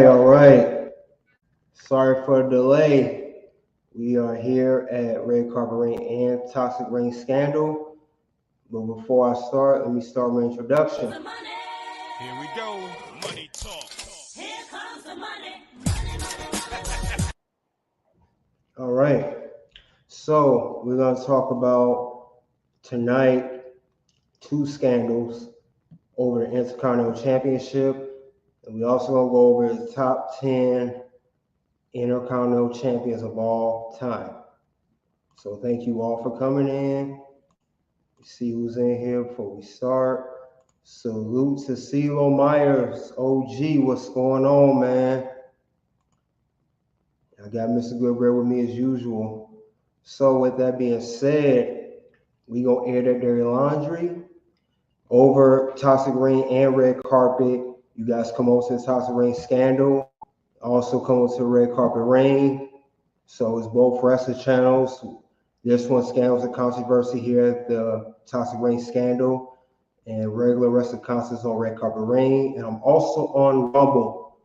All right. Sorry for the delay. We are here at Red Carpet Ring and Toxic Ring Scandal. But before I start, let me start my introduction. Here we go. Money talk. Here comes the money. All right. So we're going to talk about tonight two scandals over the Intercontinental Championship. And we also going to go over the top 10 Intercontinental Champions of all time. So thank you all for coming in. See who's in here before we start. Salute to CeeLo Myers. OG, what's going on, man? I got Mr. Goodbread with me as usual. So with that being said, we gonna air that dirty laundry over Toxic Ring and Red Carpet. You guys come over to the Toxic Ring Scandal. Also come over to Red Carpet Ring. So it's both wrestling channels. This one, Scandals and Controversy here at the Toxic Ring Scandal, and regular wrestling concerts on Red Carpet Ring. And I'm also on Rumble,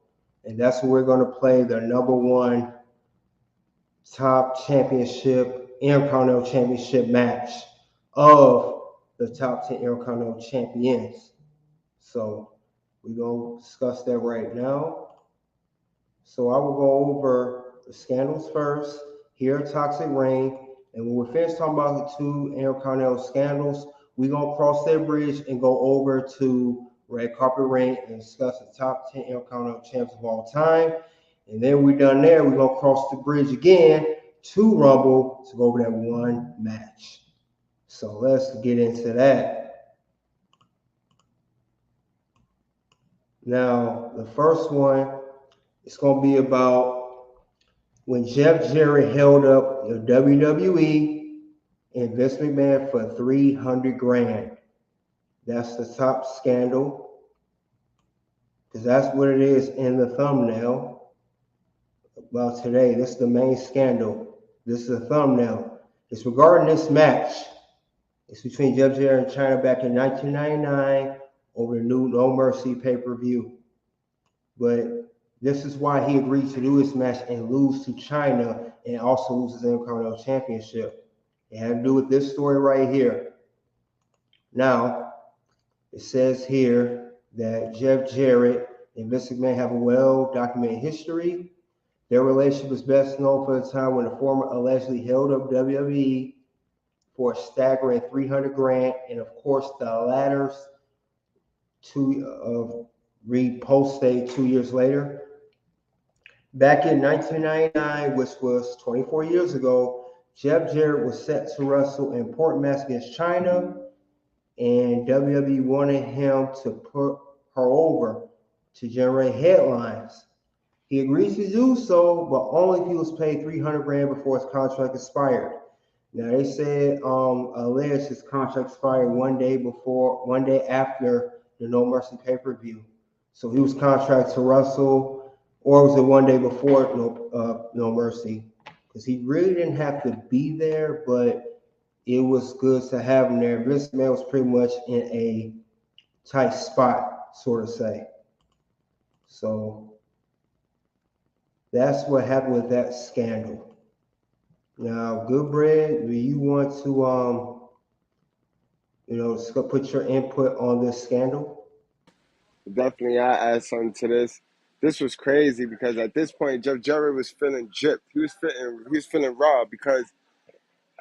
and that's where we're going to play the number one top championship, Intercontinental Championship match of the top 10 Intercontinental Champions. So we're going to discuss that right now. So I will go over the scandals first, here at Toxic Ring. And when we're finished talking about the two Intercontinental scandals, we're going to cross that bridge and go over to Red Carpet Ring and discuss the top 10 Intercontinental champs of all time. And then we're done there, we're going to cross the bridge again to Rumble to go over that one match. So let's get into that. Now, the first one is going to be about when Jeff Jarrett held up the WWE and Vince McMahon for $300,000. That's the top scandal, because that's what it is in the thumbnail. Well, today, this is the main scandal. This is the thumbnail. It's regarding this match. It's between Jeff Jarrett and Chyna back in 1999 over the new No Mercy pay-per-view. But this is why he agreed to do this match and lose to Chyna and also lose his Intercontinental Championship. It had to do with this story right here. Now, it says here that Jeff Jarrett and Vince McMahon have a well-documented history. Their relationship is best known for the time when the former allegedly held up WWE for a staggering $300,000, and of course, the latter's reposted 2 years later. Back in 1999, which was 24 years ago, Jeff Jarrett was set to wrestle an important match against Chyna, and WWE wanted him to put her over to generate headlines. He agreed to do so, but only if he was paid $300,000 before his contract expired. Now they said alleged his contract expired one day after the No Mercy pay-per-view. So he was contracted to wrestle. Or was it one day before No Mercy? Because he really didn't have to be there, but it was good to have him there. Vince McMahon was pretty much in a tight spot, sort of say. So that's what happened with that scandal. Now, Goodbread, do you want to put your input on this scandal? Definitely, I add something to this. This was crazy because at this point, Jeff Jarrett was feeling gypped. He was feeling raw because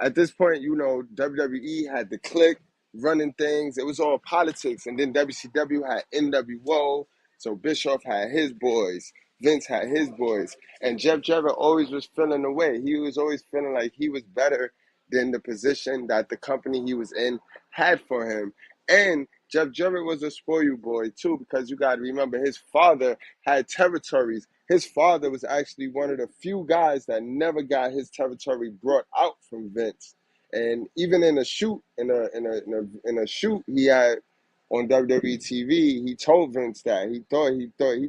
at this point, WWE had the click running things. It was all politics, and then WCW had NWO. So Bischoff had his boys, Vince had his boys, and Jeff Jarrett always was feeling away. He was always feeling like he was better than the position that the company he was in had for him. And Jeff Jarrett was a spoiled boy too, because you got to remember his father had territories. His father was actually one of the few guys that never got his territory brought out from Vince. And even in a shoot, in a shoot he had on WWE TV, he told Vince that he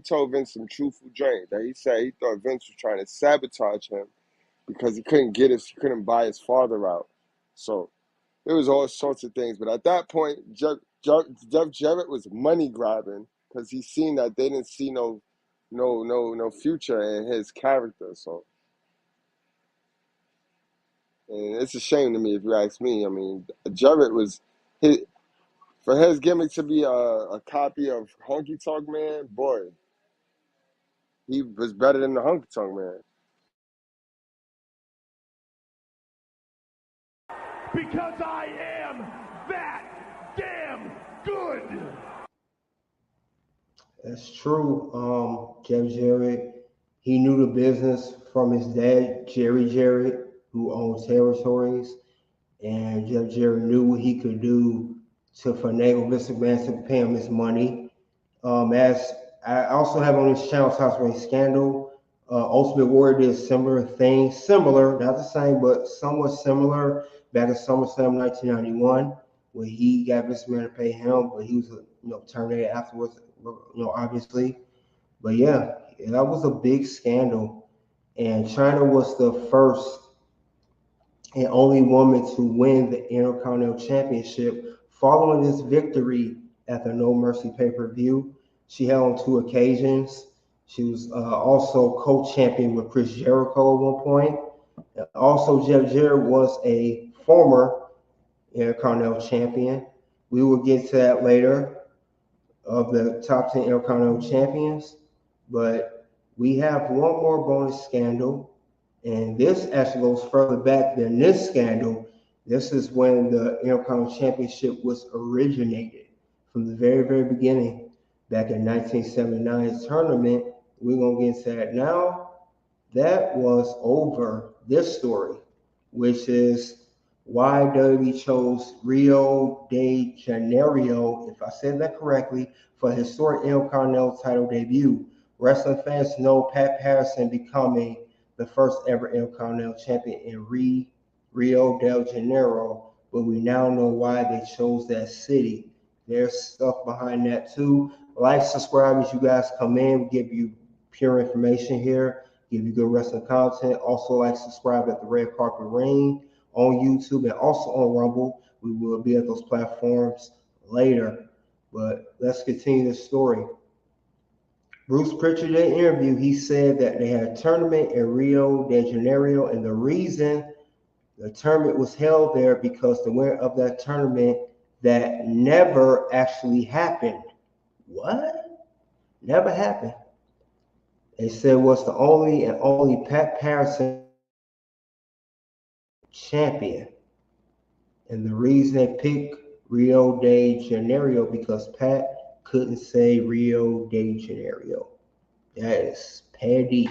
told Vince some truthful dreams that he said he thought Vince was trying to sabotage him because he couldn't buy his father out. So it was all sorts of things. But at that point, Jeff Jarrett was money grabbing because he seen that they didn't see no no future in his character. So, and it's a shame to me if you ask me. I mean, Jarrett was his, for his gimmick to be a copy of Honky Tonk Man. Boy, he was better than the Honky Tonk Man. Because I am that damn good. That's true. Jeff Jarrett, he knew the business from his dad, Jerry Jarrett, who owned territories. And Jeff Jarrett knew what he could do to finagle Vince McMahon to pay him his money. As I also have on this channel, House Ring Scandal. Ultimate Warrior did similar things, similar, not the same, but somewhat similar back in SummerSlam 1991, where he got Vince McMahon to pay him, but he was, terminated afterwards, obviously. But yeah, that was a big scandal. And Chyna was the first and only woman to win the Intercontinental Championship following this victory at the No Mercy pay-per-view. She held on 2 occasions. She was also co-champion with Chris Jericho at one point. Also, Jeff Jarrett was a former Intercontinental champion. We will get to that later of the top 10 Intercontinental champions. But we have one more bonus scandal. And this actually goes further back than this scandal. This is when the Intercontinental Championship was originated from the very, very beginning, back in 1979 tournament. We're going to get into that now. That was over this story, which is why WWE chose Rio de Janeiro, if I said that correctly, for historic Intercontinental title debut. Wrestling fans know Pat Patterson becoming the first ever Intercontinental champion in Rio de Janeiro, but we now know why they chose that city. There's stuff behind that too. Like, subscribe as you guys come in. We give you pure information here, give you good wrestling content. Also, like, subscribe at the Red Carpet Ring on YouTube and also on Rumble. We will be at those platforms later. But let's continue this story. Bruce Pritchard, in an interview, he said that they had a tournament in Rio de Janeiro, and the reason the tournament was held there because the winner of that tournament that never actually happened. What? Never happened. They said was the only Pat Patterson champion. And the reason they picked Rio de Janeiro because Pat couldn't say Rio de Janeiro. That is petty.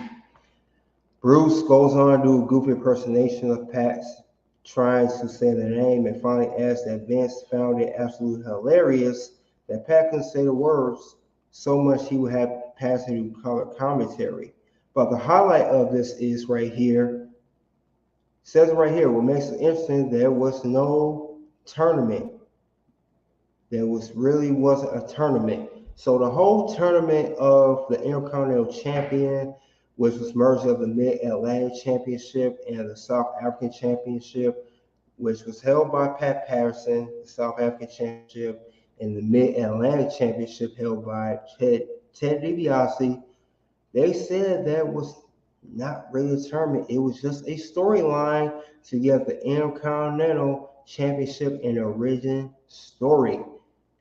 Bruce goes on to do a goofy impersonation of Pat's, trying to say the name, and finally adds that Vince found it absolutely hilarious that Pat couldn't say the words so much he would have Patterson do color commentary. But the highlight of this is right here. It says it right here. What makes it interesting, there was no tournament. There wasn't a tournament. So the whole tournament of the Intercontinental Champion, which was merged of the Mid-Atlantic Championship and the South African Championship, which was held by Pat Patterson, the South African Championship, and the Mid-Atlantic Championship held by Ted DiBiase. They said that was not really a tournament. It was just a storyline to get the Intercontinental Championship in an origin story.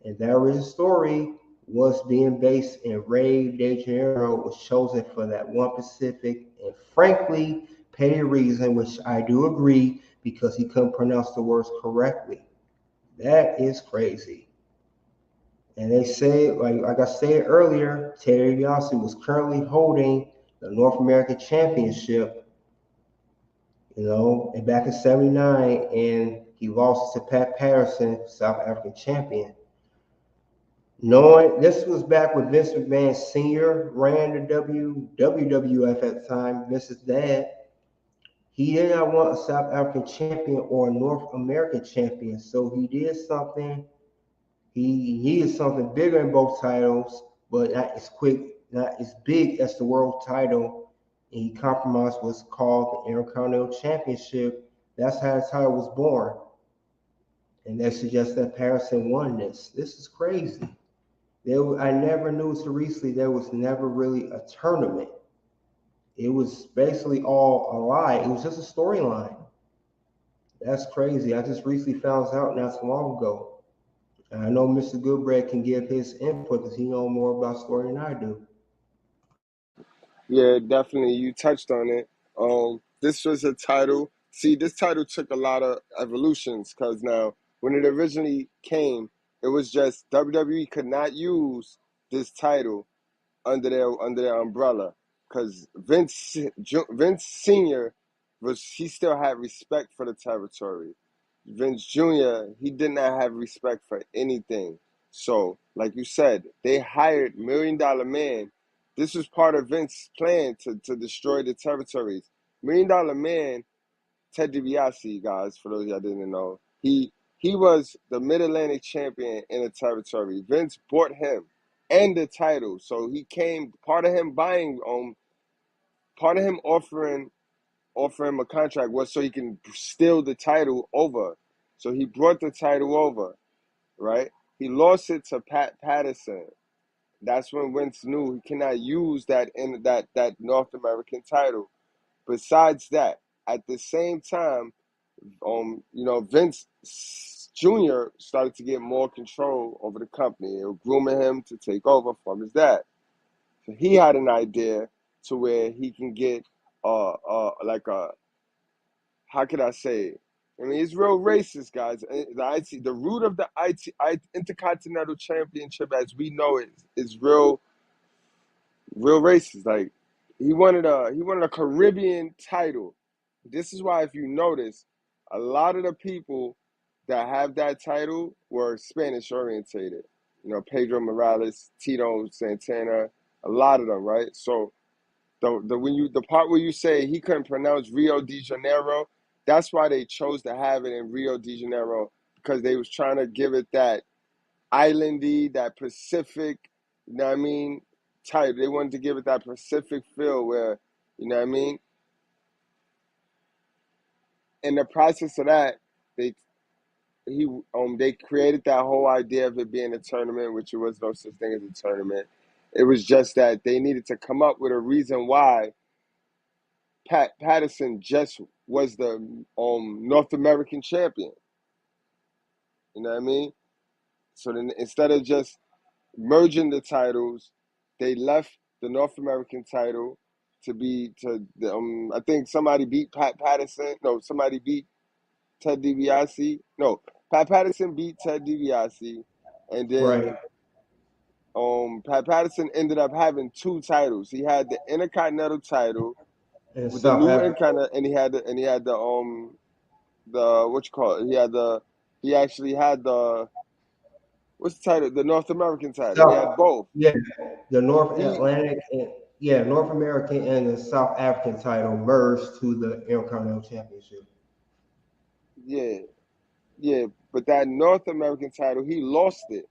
And that origin story was being based in Rio de Janeiro, was chosen for that one specific and frankly petty reason, which I do agree, because he couldn't pronounce the words correctly. That is crazy. And they say, like I said earlier, Ted DiBiase was currently holding the North American Championship, and back in '79, and he lost to Pat Patterson, South African champion. Knowing this was back when Vince McMahon Sr. ran the WWF at the time, Vince's dad, he did not want a South African champion or a North American champion, so he did something. He needed something bigger in both titles, but not as quick, not as big as the world title. And he compromised what's called the Intercontinental Championship. That's how the title was born. And that suggests that Patterson won this. This is crazy. I never knew till recently there was never really a tournament. It was basically all a lie. It was just a storyline. That's crazy. I just recently found out not so long ago. And I know Mr. Goodbread can give his input because he knows more about story than I do. Yeah, definitely. You touched on it. This was a title. See, this title took a lot of evolutions because now, when it originally came, it was just WWE could not use this title under their umbrella because Vince Senior he still had respect for the territory. Vince Jr. he did not have respect for anything. So, like you said, they hired $1 Million Man. This was part of Vince's plan to destroy the territories. $1 Million Man, Ted DiBiase, guys, for those y'all didn't know, he was the Mid-Atlantic champion in the territory. Vince bought him and the title. So he came, part of him offering him a contract was so he can steal the title over. So he brought the title over, right? He lost it to Pat Patterson. That's when Vince knew he cannot use that North American title. Besides that, at the same time, Vince Jr. started to get more control over the company. They were grooming him to take over from his dad. So he had an idea to where he can get how could I say it? I mean, it's real racist, guys. The root of the Intercontinental Championship, as we know it, is real racist. Like he wanted a Caribbean title. This is why, if you notice, a lot of the people that have that title were Spanish orientated. Pedro Morales, Tito Santana, a lot of them, right? So the part where you say he couldn't pronounce Rio de Janeiro, that's why they chose to have it in Rio de Janeiro, because they was trying to give it that islandy, that Pacific, you know what I mean, type. They wanted to give it that Pacific feel where, you know what I mean? In the process of that, they created that whole idea of it being a tournament, which it was no such thing as a tournament. It was just that they needed to come up with a reason why Pat Patterson just was the North American champion. You know what I mean? So then instead of just merging the titles, they left the North American title I think somebody beat Pat Patterson. No, somebody beat Ted DiBiase. No, Pat Patterson beat Ted DiBiase, and then Right. Pat Patterson ended up having 2 titles. He had the Intercontinental title And with the South new Africa. and he had the what you call it? He actually had the what's the title? The North American title. He had South, both. yeah, the North He Atlantic, and yeah, North American and the South African title merged to the Intercontinental Championship. yeah, yeah, but that North American title, he lost it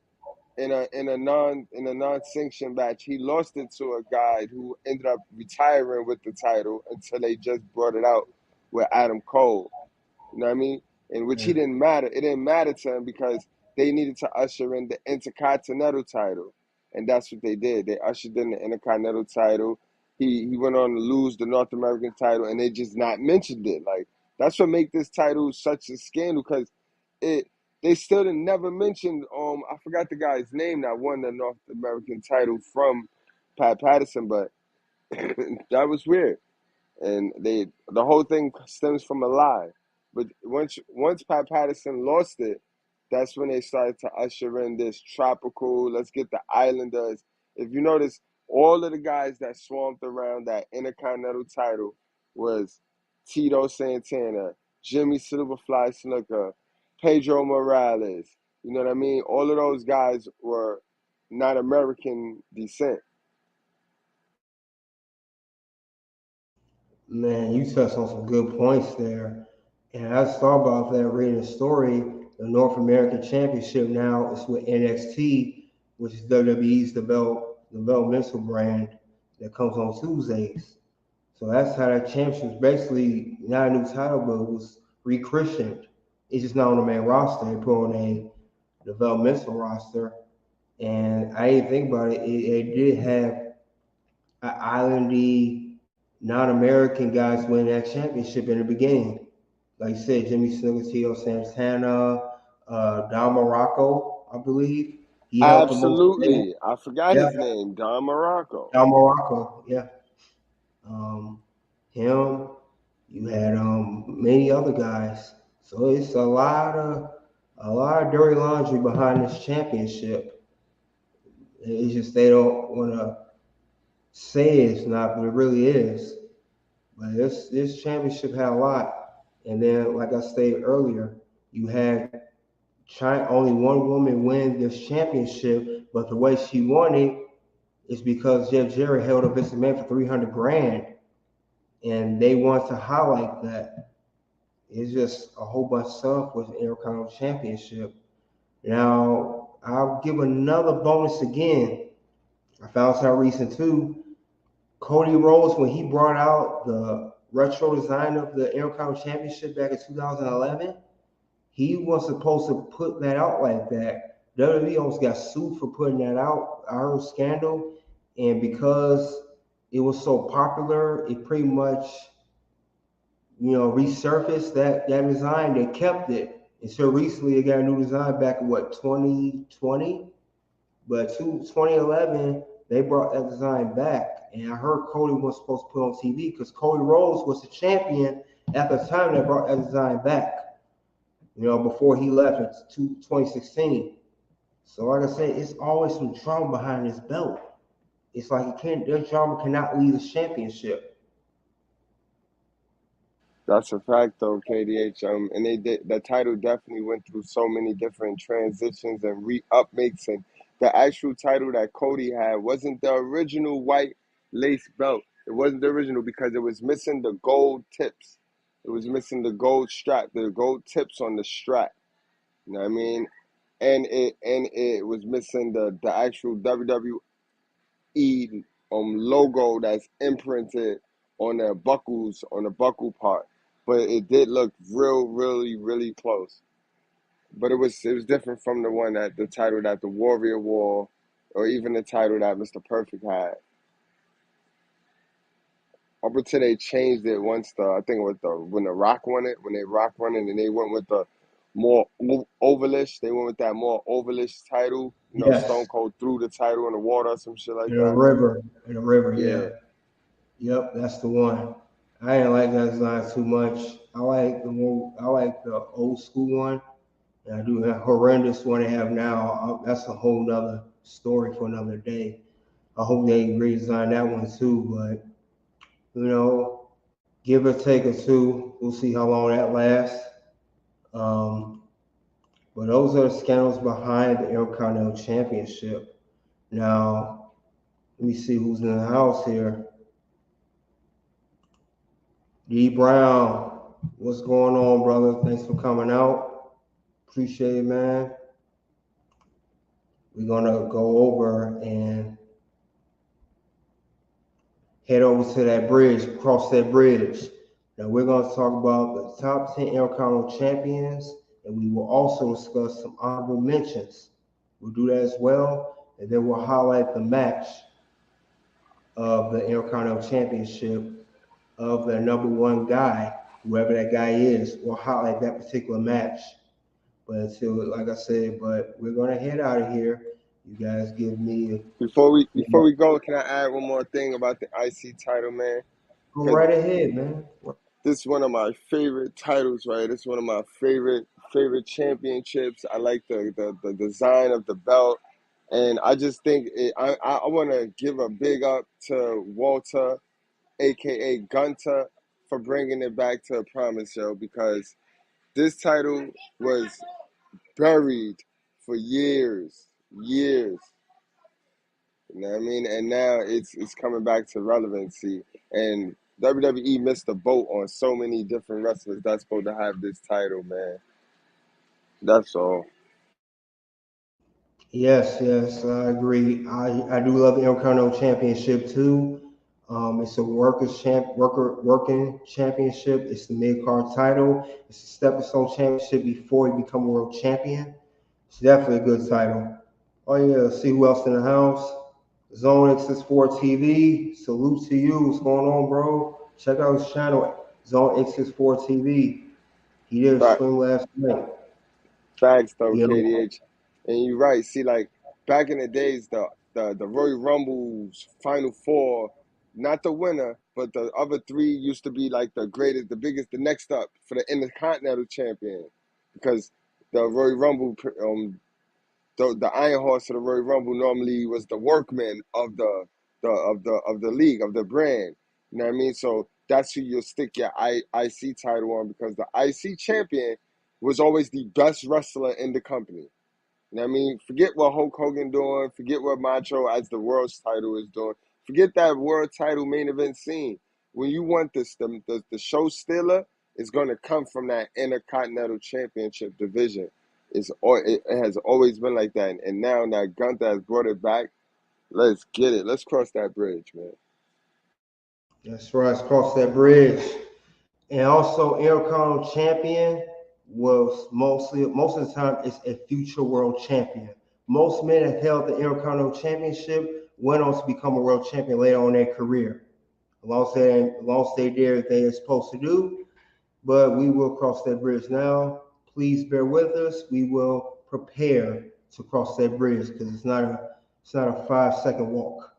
in a non-sanctioned match. He lost it to a guy who ended up retiring with the title until they just brought it out with Adam Cole. You know what I mean? In which he Yeah. didn't matter. It didn't matter to him because they needed to usher in the Intercontinental title. And that's what they did. They ushered in the Intercontinental title. He went on to lose the North American title, and they just not mentioned it. Like, that's what make this title such a scandal, because it they still didn't never mentioned I forgot the guy's name that won the North American title from Pat Patterson, but that was weird. And the whole thing stems from a lie. But once Pat Patterson lost it, that's when they started to usher in this tropical. Let's get the Islanders. If you notice, all of the guys that swamped around that Intercontinental title was Tito Santana, Jimmy Silverfly Snuka, Pedro Morales. You know what I mean? All of those guys were not American descent. Man, you touched on some good points there. And I just thought about that reading the story. The North American Championship now is with NXT, which is WWE's developmental brand that comes on Tuesdays. So that's how that championship is basically not a new title, but it was rechristened. It's just not on the main roster. They put on a developmental roster. And I didn't think about it. It did have an islandy, non-American guys win that championship in the beginning. Like you said, Jimmy Snuka, Tito Santana, Don Morocco, I believe. He helped them most. Absolutely. I forgot Yeah, his name, Don Morocco. Don Morocco. Yeah. Um, him. You had many other guys. So it's a lot of dirty laundry behind this championship. It's just they don't want to say it's not, but it really is. But this championship had a lot. And then, like I stated earlier, you had Chyna, only one woman win this championship, but the way she won it is because Jeff Jarrett held up Vince McMahon for 300 grand, and they want to highlight that. It's just a whole bunch of stuff with the Intercontinental Championship. Now, I'll give another bonus again. I found this out recent too. Cody Rhodes, when he brought out the retro design of the Intercontinental Championship back in 2011, he was supposed to put that out like that. WWE almost got sued for putting that out. I heard scandal, and because it was so popular, it pretty much, resurfaced that design. They kept it until recently. They got a new design back in 2020, but 2011 they brought that design back. And I heard Cody was supposed to put on TV because Cody Rhodes was the champion at the time they brought that design back. Before he left in 2016. So like I said, it's always some drama behind this belt. It's like their drama cannot leave the championship. That's a fact, though, KDH. And the title definitely went through so many different transitions and re-upmakes. And the actual title that Cody had wasn't the original white lace belt. It wasn't the original because it was missing the gold tips. It was missing the gold strap, the gold tips on the strap. You know what I mean? And it was missing the actual WWE logo that's imprinted on the buckles, on the buckle part. But it did look really, really close. But it was different from the title that the Warrior wore, or even the title that Mr. Perfect had. Up until they changed it once I think it was when The Rock won it, when they Rock won it, and they went with the more ovalish. They went with that more ovalish title. Stone Yes, Cold threw the title in the water or some shit like in a that. river, yeah. Yeah. Yep, that's the one. I didn't like that design too much. I like the old school one. And I do that horrendous one they have now. That's a whole nother story for another day. I hope they redesign that one too, but give or take or two. We'll see how long that lasts. But those are the scandals behind the Intercontinental Championship. Now, let me see who's in the house here. D Brown, what's going on, brother? Thanks for coming out. Appreciate it, man. We're gonna go over and head over to that bridge, cross that bridge. Now we're going to talk about the top 10 Intercontinental champions, and we will also discuss some honorable mentions. We'll do that as well, and then we'll highlight the match of the Intercontinental Championship of the number one guy, whoever that guy is. We'll highlight that particular match. But until, like I said, we're going to head out of here. You guys give me Before we go, can I add one more thing about the IC title, man? Go right ahead, man. This is one of my favorite titles, right? This is one of my favorite championships. I like the design of the belt, and I just think I want to give a big up to Walter, aka Gunter, for bringing it back to a promise show, because this title was buried for years. You know what I mean? And now it's coming back to relevancy. And WWE missed the boat on so many different wrestlers that's supposed to have this title, man. That's all. Yes, I agree. I do love the Intercontinental Championship too. It's a working championship. It's the mid-card title. It's a stepping stone championship before you become a world champion. It's definitely a good title. Oh yeah, see who else in the house? Zone X64 TV. Salute to you. What's going on, bro? Check out his channel, Zone X64 TV. He did a Fact, stream last night. facts though, You know, KDH. And you're right. See, like back in the days, the Royal Rumble's Final Four, not the winner, but the other three used to be like the greatest, the biggest, the next up for the Intercontinental Champion, because the Royal Rumble, the Iron Horse of the Royal Rumble normally was the workman of the league, of the brand. You know what I mean? So that's who you'll stick your IC title on, because the IC champion was always the best wrestler in the company. You know what I mean? Forget what Hulk Hogan doing. Forget what Macho as the world's title is doing. Forget that world title main event scene. When you want this, the show stealer is going to come from that Intercontinental Championship division. It has always been like that. And now that Gunther has brought it back, let's get it. Let's cross that bridge, man. that's right. Let's cross that bridge. And also, Intercontinental Champion was most of the time it's a future world champion. Most men have held the Intercontinental Championship, went on to become a world champion later on in their career. As long as they did everything they're supposed to do. But we will cross that bridge now. Please bear with us. We will prepare to cross that bridge because it's not a 5-second walk.